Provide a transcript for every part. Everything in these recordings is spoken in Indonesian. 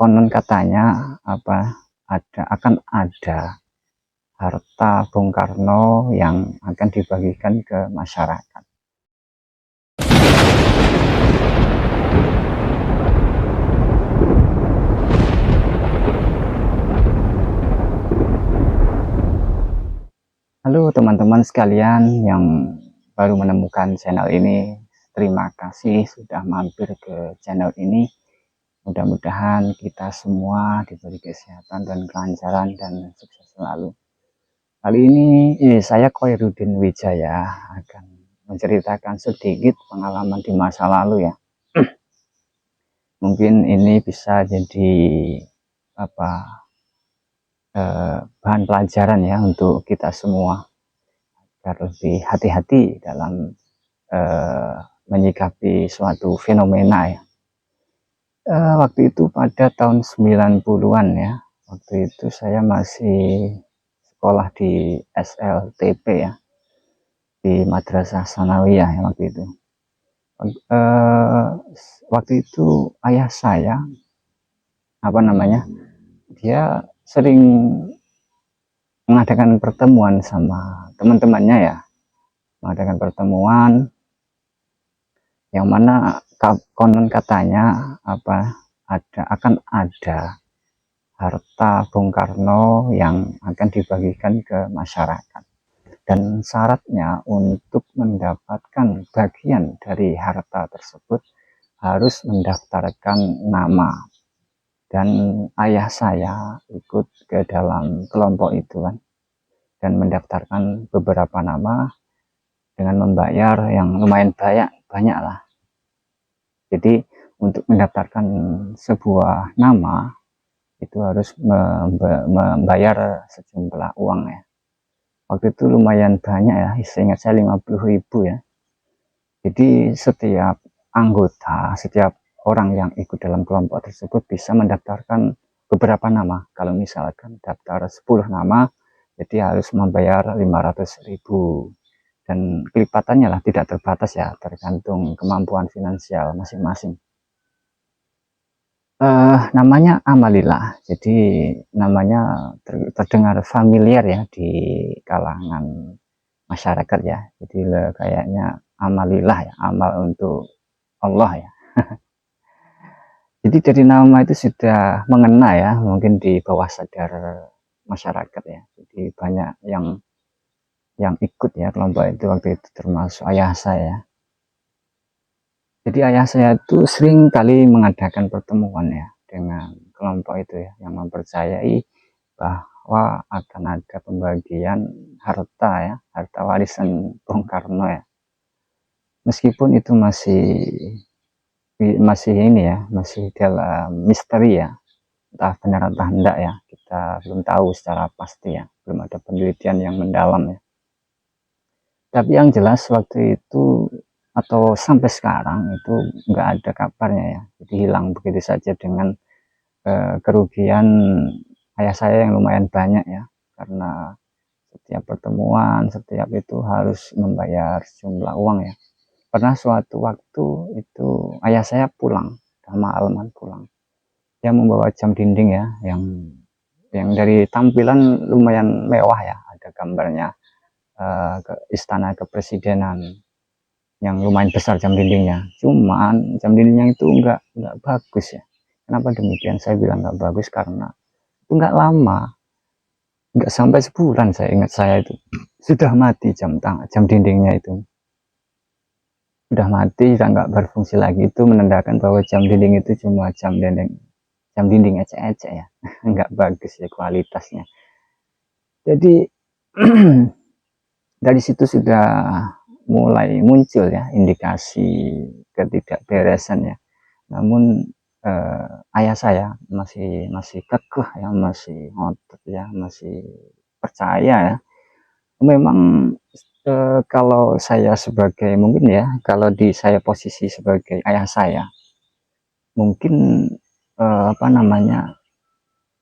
konon katanya akan ada harta Bung Karno yang akan dibagikan ke masyarakat. Halo teman-teman sekalian yang baru menemukan channel ini, terima kasih sudah mampir ke channel ini. Mudah-mudahan kita semua diberi kesehatan dan kelancaran dan sukses selalu. Kali ini saya Koirudin Wijaya akan menceritakan sedikit pengalaman di masa lalu ya. Mungkin ini bisa jadi bahan pelajaran ya untuk kita semua, agar lebih hati-hati dalam menyikapi suatu fenomena ya. Waktu itu pada tahun 90-an ya. Waktu itu saya masih sekolah di SLTP ya, di Madrasah Sanawiyah ya waktu itu. Waktu itu ayah saya dia sering mengadakan pertemuan sama teman-temannya ya, mengadakan pertemuan yang mana konon katanya akan ada harta Bung Karno yang akan dibagikan ke masyarakat, dan syaratnya untuk mendapatkan bagian dari harta tersebut harus mendaftarkan nama. Dan ayah saya ikut ke dalam kelompok itu kan, dan mendaftarkan beberapa nama dengan membayar yang lumayan banyak lah. Jadi untuk mendaftarkan sebuah nama itu harus membayar sejumlah uang ya. Waktu itu lumayan banyak ya, seingat saya 50.000 ya. Jadi setiap anggota, setiap orang yang ikut dalam kelompok tersebut bisa mendaftarkan beberapa nama. Kalau misalkan daftar 10 nama, jadi harus membayar 500.000. Dan kelipatannya lah tidak terbatas ya, tergantung kemampuan finansial masing-masing. Namanya Amalillah, jadi namanya terdengar familiar ya di kalangan masyarakat ya. Jadi kayaknya Amalillah ya, amal untuk Allah ya. Jadi dari nama itu sudah mengena ya, mungkin di bawah sadar masyarakat ya. Jadi banyak yang ikut ya kelompok itu waktu itu, termasuk ayah saya. Jadi ayah saya itu sering kali mengadakan pertemuan ya dengan kelompok itu ya, yang mempercayai bahwa akan ada pembagian harta ya, harta warisan Bung Karno ya. Meskipun itu masih ini ya, masih dalam misteri ya, entah benar entah enggak ya, kita belum tahu secara pasti ya, belum ada penelitian yang mendalam ya. Tapi yang jelas waktu itu atau sampai sekarang itu nggak ada kabarnya ya, jadi hilang begitu saja dengan kerugian ayah saya yang lumayan banyak ya, karena setiap pertemuan, setiap itu harus membayar jumlah uang ya. Pernah suatu waktu itu ayah saya pulang, malaman pulang, dia membawa jam dinding ya, yang dari tampilan lumayan mewah ya, ada gambarnya ke istana kepresidenan yang lumayan besar jam dindingnya. Cuman jam dindingnya itu enggak bagus ya. Kenapa demikian? Saya bilang enggak bagus karena itu enggak lama, enggak sampai sebulan saya ingat saya itu sudah mati jam dindingnya itu. Sudah mati, sudah enggak berfungsi lagi. Itu menandakan bahwa jam dinding itu cuma jam dinding ecek-ecek ya. Enggak bagus ya kualitasnya. Jadi dari situ sudah mulai muncul ya indikasi ketidakberesan ya. Namun ayah saya masih kekeh ya, masih ngotot ya, masih percaya ya. Memang kalau saya sebagai, mungkin ya, kalau saya posisi sebagai ayah saya, mungkin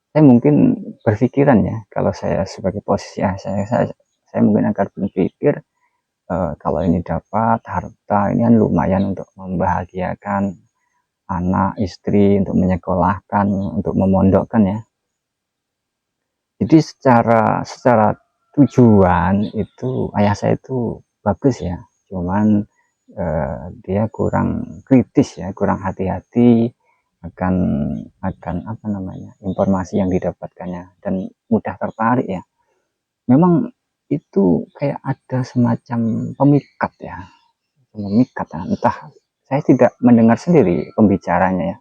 saya mungkin berpikiran ya, kalau saya sebagai posisi ayah saya mungkin akan berpikir, kalau ini dapat harta ini kan lumayan untuk membahagiakan anak, istri, untuk menyekolahkan, untuk memondokkan ya. Jadi secara tujuan itu ayah saya itu bagus ya, cuman dia kurang kritis ya, kurang hati-hati akan apa namanya, informasi yang didapatkannya, dan mudah tertarik ya. Memang itu kayak ada semacam pemikat ya, entah, saya tidak mendengar sendiri pembicaranya ya,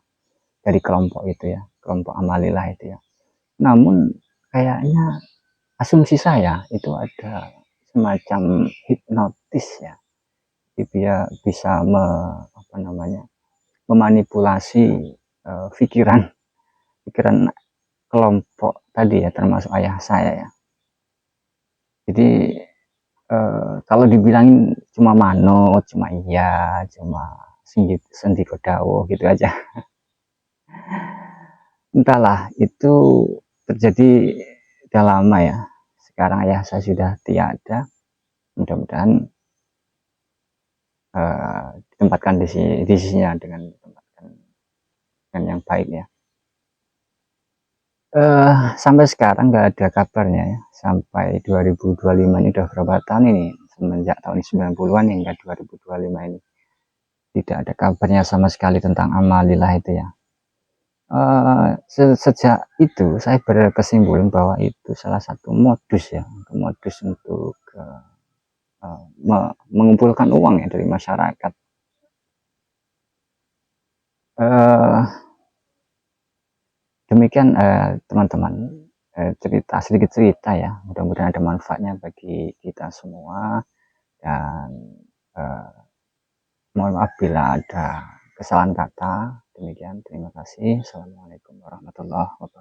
dari kelompok itu ya, kelompok amalilah itu ya. Namun kayaknya asumsi saya itu ada semacam hipnotis ya, dia bisa apa namanya, memanipulasi pikiran pikiran kelompok tadi ya, termasuk ayah saya ya. Jadi kalau dibilangin cuma manut, cuma iya, cuma sendi kodawuh gitu aja, entahlah itu terjadi udah lama ya. Sekarang ayah saya sudah tiada, mudah-mudahan ditempatkan di sisinya dengan ditempatkan dengan yang baik ya. Sampai sekarang nggak ada kabarnya ya, sampai 2025 ini, udah berapa tahun ini, semenjak tahun 90-an hingga 2025 ini tidak ada kabarnya sama sekali tentang amalilah itu ya. Sejak itu saya berkesimpulan bahwa itu salah satu modus ya, modus untuk mengumpulkan uang ya dari masyarakat. Demikian teman-teman, sedikit cerita ya, mudah-mudahan ada manfaatnya bagi kita semua, dan mohon maaf bila ada kesalahan kata. Demikian, terima kasih. Assalamualaikum warahmatullahi wabarakatuh.